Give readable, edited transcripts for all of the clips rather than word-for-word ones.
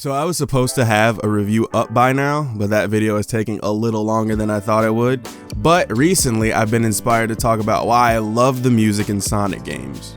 So I was supposed to have a review up by now, but that video is taking a little longer than I thought it would. But recently I've been inspired to talk about why I love the music in Sonic games.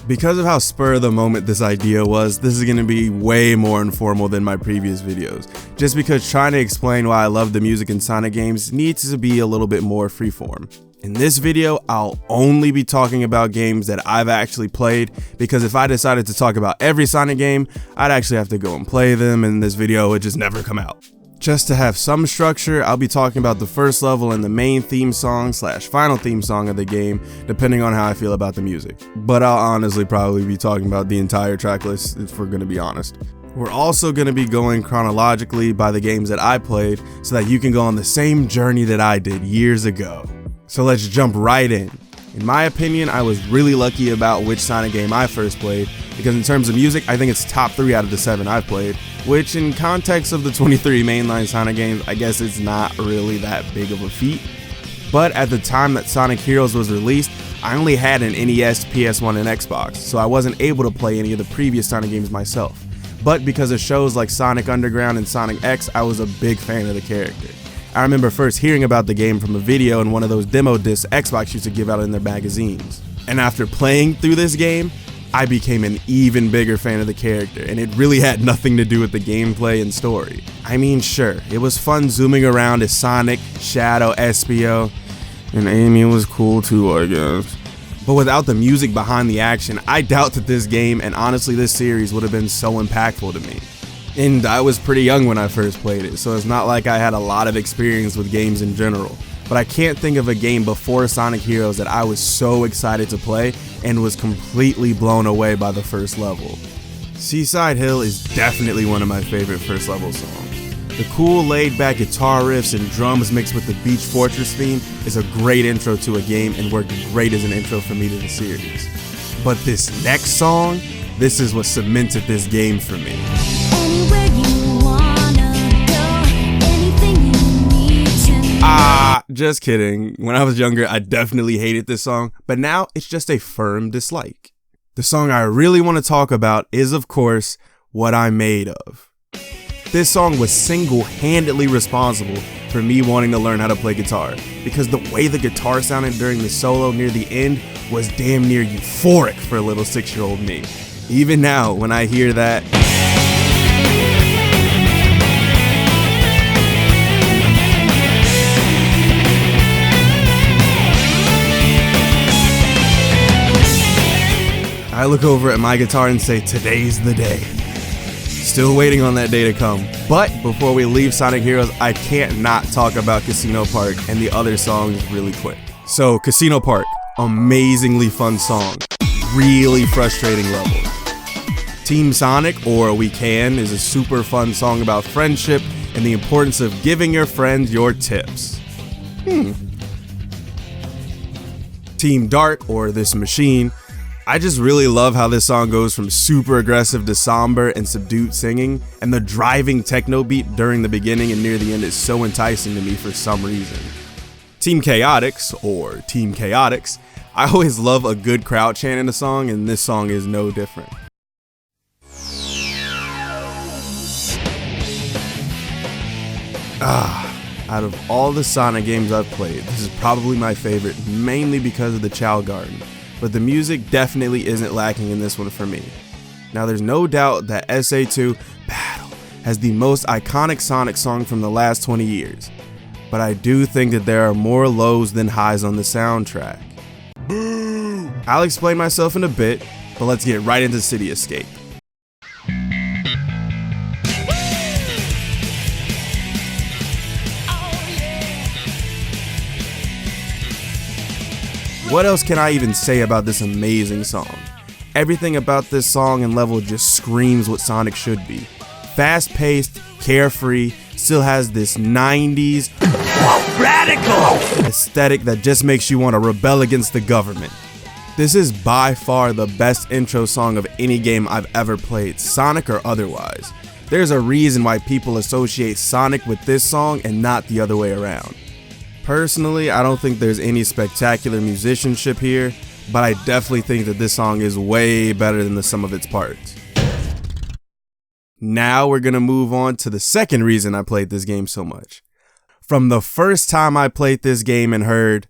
Because of how spur of the moment this idea was, this is going to be way more informal than my previous videos. Just because trying to explain why I love the music in Sonic games needs to be a little bit more freeform. In this video, I'll only be talking about games that I've actually played, because if I decided to talk about every Sonic game, I'd actually have to go and play them, and this video would just never come out. Just to have some structure, I'll be talking about the first level and the main theme song / final theme song of the game, depending on how I feel about the music. But I'll honestly probably be talking about the entire track list, if we're gonna be honest. We're also going to be going chronologically by the games that I played, so that you can go on the same journey that I did years ago. So let's jump right in. In my opinion, I was really lucky about which Sonic game I first played, because in terms of music, I think it's top 3 out of the 7 I've played, which in context of the 23 mainline Sonic games, I guess it's not really that big of a feat. But at the time that Sonic Heroes was released, I only had an NES, PS1, and Xbox, so I wasn't able to play any of the previous Sonic games myself. But because of shows like Sonic Underground and Sonic X, I was a big fan of the character. I remember first hearing about the game from a video in one of those demo discs Xbox used to give out in their magazines. And after playing through this game, I became an even bigger fan of the character, and it really had nothing to do with the gameplay and story. I mean, sure, it was fun zooming around as Sonic, Shadow, Espio, and Amy was cool too, I guess. But without the music behind the action, I doubt that this game, and honestly this series, would have been so impactful to me. And I was pretty young when I first played it, so it's not like I had a lot of experience with games in general. But I can't think of a game before Sonic Heroes that I was so excited to play and was completely blown away by the first level. Seaside Hill is definitely one of my favorite first level songs. The cool laid-back guitar riffs and drums mixed with the Beach Fortress theme is a great intro to a game and worked great as an intro for me to the series. But this next song, this is what cemented this game for me. Just kidding. When I was younger, I definitely hated this song, but now it's just a firm dislike. The song I really want to talk about is, of course, What I'm Made Of. This song was single-handedly responsible for me wanting to learn how to play guitar, because the way the guitar sounded during the solo near the end was damn near euphoric for a little 6-year-old me. Even now, when I hear that, I look over at my guitar and say, today's the day. Still waiting on that day to come. But before we leave Sonic Heroes, I can't not talk about Casino Park and the other songs really quick. So Casino Park, amazingly fun song, really frustrating level. Team Sonic, or We Can, is a super fun song about friendship and the importance of giving your friends your tips. Team Dark, or This Machine, I just really love how this song goes from super aggressive to somber and subdued singing, and the driving techno beat during the beginning and near the end is so enticing to me for some reason. Team Chaotix, or Team Chaotix, I always love a good crowd chant in a song, and this song is no different. Out of all the Sonic games I've played, this is probably my favorite, mainly because of the Chow Garden. But the music definitely isn't lacking in this one for me. Now there's no doubt that SA2 Battle has the most iconic Sonic song from the last 20 years. But I do think that there are more lows than highs on the soundtrack. Boo! I'll explain myself in a bit, but let's get right into City Escape. What else can I even say about this amazing song? Everything about this song and level just screams what Sonic should be. Fast-paced, carefree, still has this 90s radical aesthetic that just makes you want to rebel against the government. This is by far the best intro song of any game I've ever played, Sonic or otherwise. There's a reason why people associate Sonic with this song and not the other way around. Personally, I don't think there's any spectacular musicianship here, but I definitely think that this song is way better than the sum of its parts. Now we're gonna move on to the second reason I played this game so much. From the first time I played this game and heard,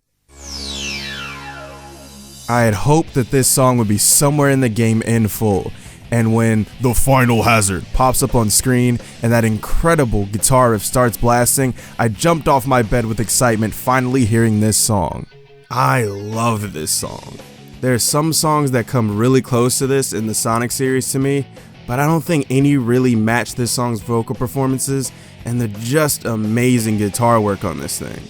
I had hoped that this song would be somewhere in the game in full. And when the final hazard pops up on screen and that incredible guitar riff starts blasting, I jumped off my bed with excitement finally hearing this song. I love this song. There are some songs that come really close to this in the Sonic series to me, but I don't think any really match this song's vocal performances and the just amazing guitar work on this thing.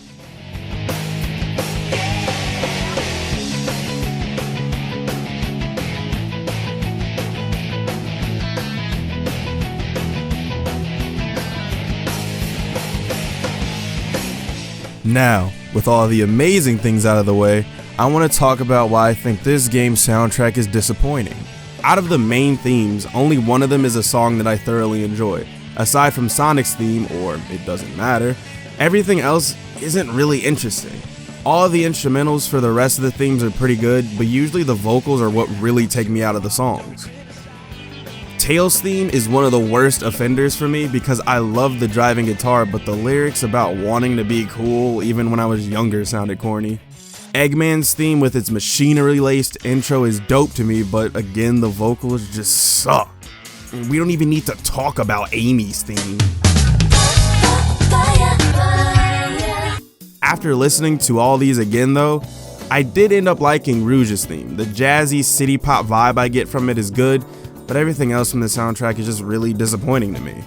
Now, with all the amazing things out of the way, I want to talk about why I think this game's soundtrack is disappointing. Out of the main themes, only one of them is a song that I thoroughly enjoy. Aside from Sonic's theme, or It Doesn't Matter, everything else isn't really interesting. All of the instrumentals for the rest of the themes are pretty good, but usually the vocals are what really take me out of the songs. Tails' theme is one of the worst offenders for me because I love the driving guitar, but the lyrics about wanting to be cool even when I was younger sounded corny. Eggman's theme with its machinery-laced intro is dope to me, but again, the vocals just suck. We don't even need to talk about Amy's theme. After listening to all these again though, I did end up liking Rouge's theme. The jazzy city pop vibe I get from it is good, but everything else from the soundtrack is just really disappointing to me.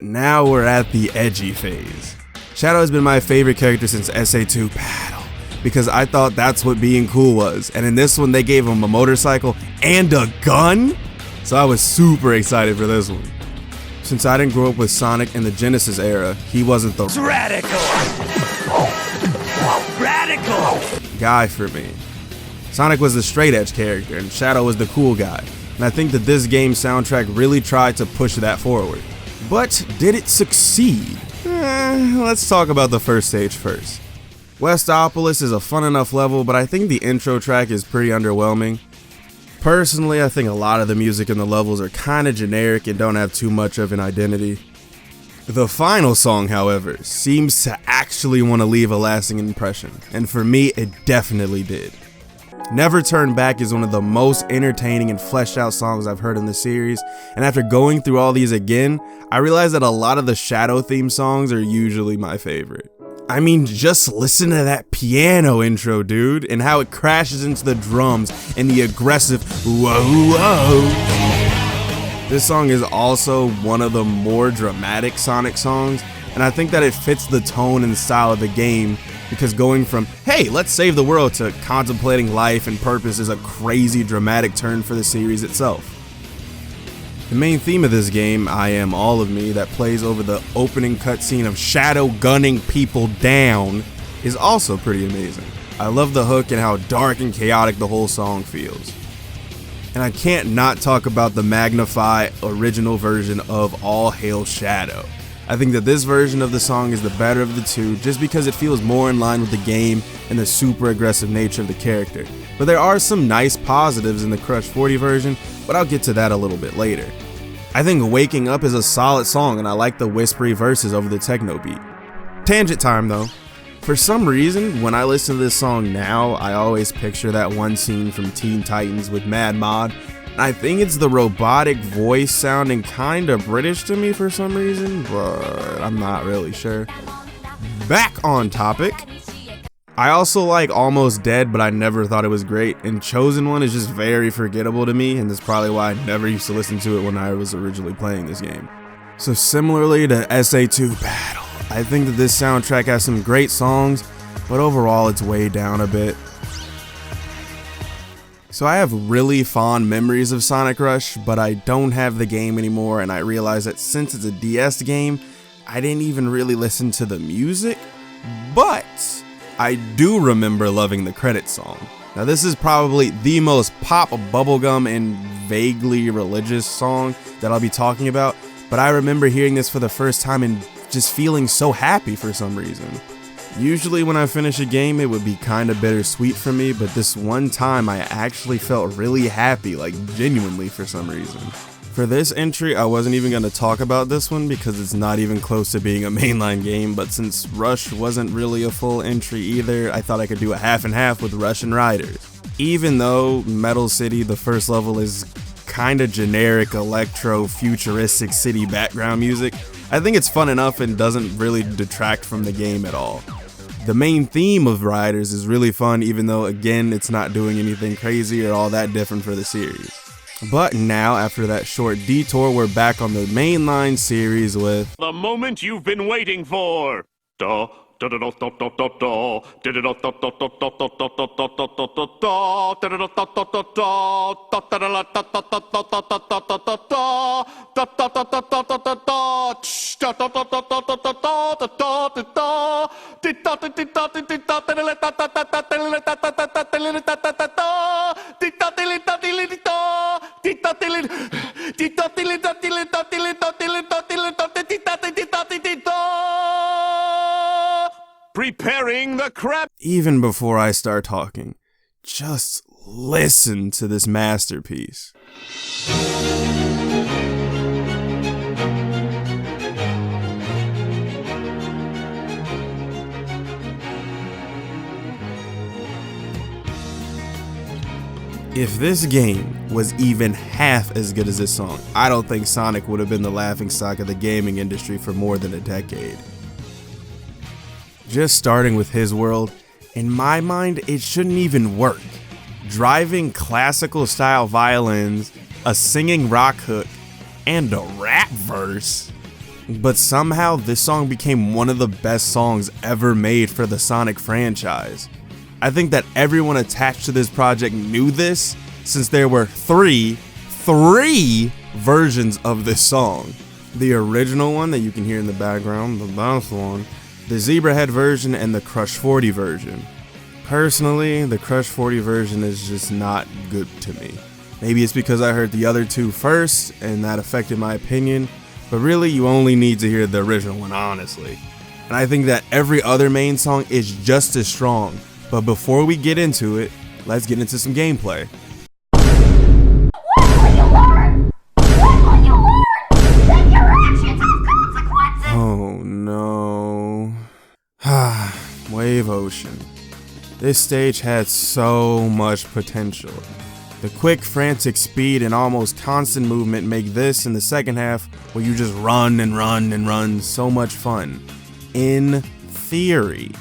Now we're at the edgy phase. Shadow has been my favorite character since SA2 Battle, because I thought that's what being cool was, and in this one they gave him a motorcycle and a gun? So I was super excited for this one. Since I didn't grow up with Sonic in the Genesis era, he wasn't the radical guy for me. Sonic was the straight edge character and Shadow was the cool guy. And I think that this game's soundtrack really tried to push that forward. But did it succeed? Let's talk about the first stage first. Westopolis is a fun enough level, but I think the intro track is pretty underwhelming. Personally, I think a lot of the music in the levels are kinda generic and don't have too much of an identity. The final song, however, seems to actually want to leave a lasting impression, and for me, it definitely did. Never Turn Back is one of the most entertaining and fleshed out songs I've heard in the series, and after going through all these again, I realized that a lot of the Shadow theme songs are usually my favorite. I mean, just listen to that piano intro, dude, and how it crashes into the drums and the aggressive whoa whoa. This song is also one of the more dramatic Sonic songs, and I think that it fits the tone and style of the game, because going from, hey, let's save the world to contemplating life and purpose is a crazy dramatic turn for the series itself. The main theme of this game, I Am All of Me, that plays over the opening cutscene of Shadow gunning people down, is also pretty amazing. I love the hook and how dark and chaotic the whole song feels. And I can't not talk about the Magnify original version of All Hail Shadow. I think that this version of the song is the better of the two just because it feels more in line with the game and the super aggressive nature of the character. But there are some nice positives in the Crush 40 version, but I'll get to that a little bit later. I think Waking Up is a solid song and I like the whispery verses over the techno beat. Tangent time though. For some reason, when I listen to this song now, I always picture that one scene from Teen Titans with Mad Mod. I think it's the robotic voice sounding kinda British to me for some reason, but I'm not really sure. Back on topic. I also like Almost Dead, but I never thought it was great, and Chosen One is just very forgettable to me, and that's probably why I never used to listen to it when I was originally playing this game. So similarly to SA2 Battle, I think that this soundtrack has some great songs, but overall it's way down a bit. So I have really fond memories of Sonic Rush, but I don't have the game anymore, and I realize that since it's a DS game, I didn't even really listen to the music, but I do remember loving the credits song. Now this is probably the most pop bubblegum and vaguely religious song that I'll be talking about, but I remember hearing this for the first time and just feeling so happy for some reason. Usually when I finish a game, it would be kinda bittersweet for me, but this one time I actually felt really happy, like genuinely for some reason. For this entry, I wasn't even going to talk about this one because it's not even close to being a mainline game, but since Rush wasn't really a full entry either, I thought I could do a half and half with Rush and Riders. Even though Metal City, the first level, is kinda generic electro futuristic city background music, I think it's fun enough and doesn't really detract from the game at all. The main theme of Riders is really fun, even though again it's not doing anything crazy or all that different for the series. But now, after that short detour, we're back on the mainline series with the moment you've been waiting for. Preparing the crab. Even before I start talking, just listen to this masterpiece. If this game was even half as good as this song, I don't think Sonic would have been the laughingstock of the gaming industry for more than a decade. Just starting with his world, in my mind, it shouldn't even work. Driving classical style violins, a singing rock hook, and a rap verse. But somehow this song became one of the best songs ever made for the Sonic franchise. I think that everyone attached to this project knew this, since there were three versions of this song. The original one that you can hear in the background, the best one, the Zebrahead version, and the Crush 40 version. Personally, the Crush 40 version is just not good to me. Maybe it's because I heard the other two first and that affected my opinion, but really you only need to hear the original one, honestly. And I think that every other main song is just as strong, but before we get into it, let's get into some gameplay. Oh no. Wave Ocean. This stage had so much potential. The quick, frantic speed and almost constant movement make this in the second half, where you just run and run and run, so much fun. In theory.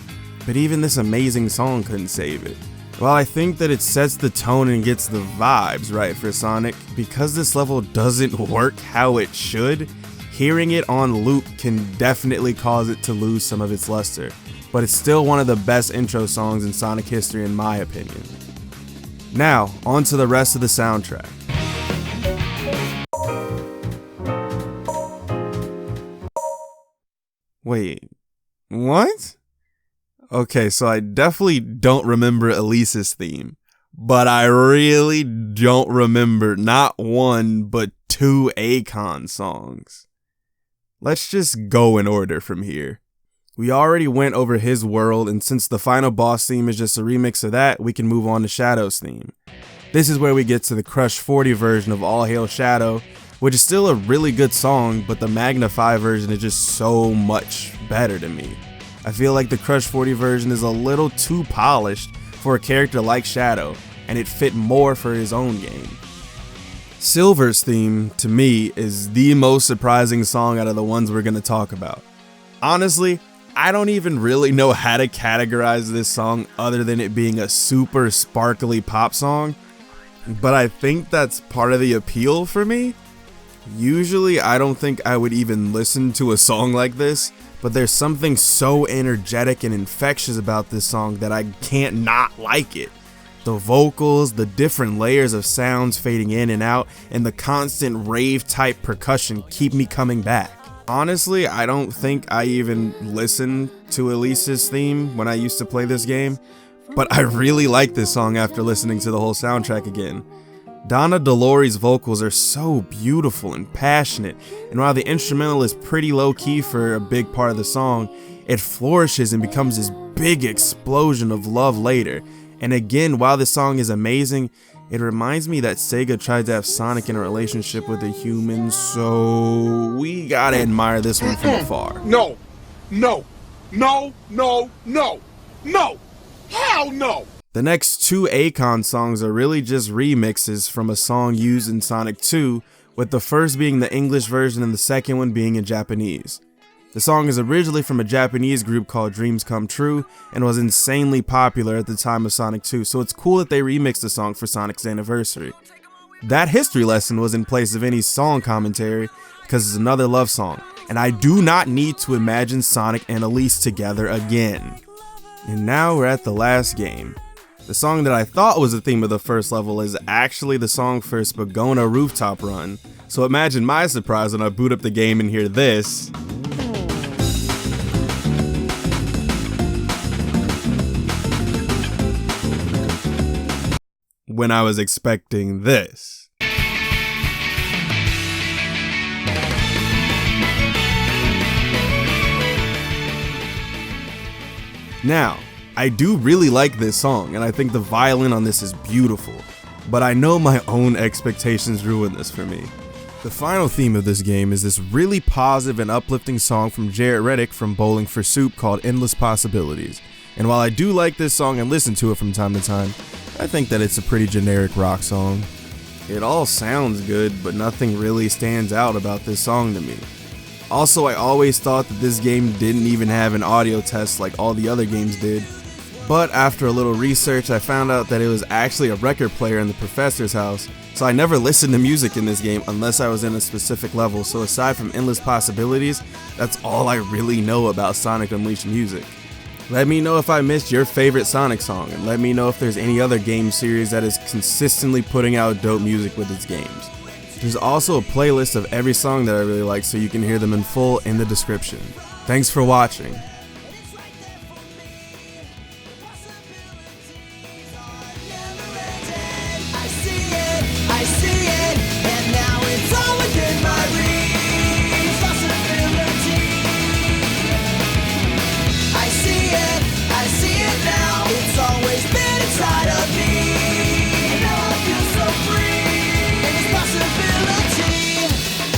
But even this amazing song couldn't save it. While I think that it sets the tone and gets the vibes right for Sonic, because this level doesn't work how it should, hearing it on loop can definitely cause it to lose some of its luster, but it's still one of the best intro songs in Sonic history in my opinion. Now, on to the rest of the soundtrack. Wait, what? Okay, so I definitely don't remember Elise's theme, but I really don't remember not one, but two Akon songs. Let's just go in order from here. We already went over his world, and since the final boss theme is just a remix of that, we can move on to Shadow's theme. This is where we get to the Crush 40 version of All Hail Shadow, which is still a really good song, but the Magnify version is just so much better to me. I feel like the Crush 40 version is a little too polished for a character like Shadow, and it fit more for his own game. Silver's theme, to me, is the most surprising song out of the ones we're going to talk about. Honestly, I don't even really know how to categorize this song other than it being a super sparkly pop song, but I think that's part of the appeal for me. Usually, I don't think I would even listen to a song like this, but there's something so energetic and infectious about this song that I can't not like it. The vocals, the different layers of sounds fading in and out, and the constant rave type percussion keep me coming back. Honestly, I don't think I even listened to Elise's theme when I used to play this game, but I really like this song after listening to the whole soundtrack again. Donna DeLore's vocals are so beautiful and passionate, and while the instrumental is pretty low-key for a big part of the song, it flourishes and becomes this big explosion of love later. And again, while this song is amazing, It reminds me that Sega tried to have Sonic in a relationship with a human, so we gotta admire this one from afar. No, no, no, no, no, no, hell no! The next two Akon songs are really just remixes from a song used in Sonic 2, with the first being the English version and the second one being in Japanese. The song is originally from a Japanese group called Dreams Come True and was insanely popular at the time of Sonic 2, so it's cool that they remixed the song for Sonic's anniversary. That history lesson was in place of any song commentary because it's another love song, and I do not need to imagine Sonic and Elise together again. And now we're at the last game. The song that I thought was the theme of the first level is actually the song for Spagona Rooftop Run, so imagine my surprise when I boot up the game and hear this. When I was expecting this. Now, I do really like this song, and I think the violin on this is beautiful, but I know my own expectations ruined this for me. The final theme of this game is this really positive and uplifting song from Jared Reddick from Bowling for Soup called Endless Possibilities, and while I do like this song and listen to it from time to time, I think that it's a pretty generic rock song. It all sounds good, but nothing really stands out about this song to me. Also, I always thought that this game didn't even have an audio test like all the other games did, but after a little research I found out that it was actually a record player in the professor's house, so I never listened to music in this game unless I was in a specific level, so aside from Endless Possibilities, that's all I really know about Sonic Unleashed music. Let me know if I missed your favorite Sonic song, and let me know if there's any other game series that is consistently putting out dope music with its games. There's also a playlist of every song that I really like so you can hear them in full in the description. Thanks for watching.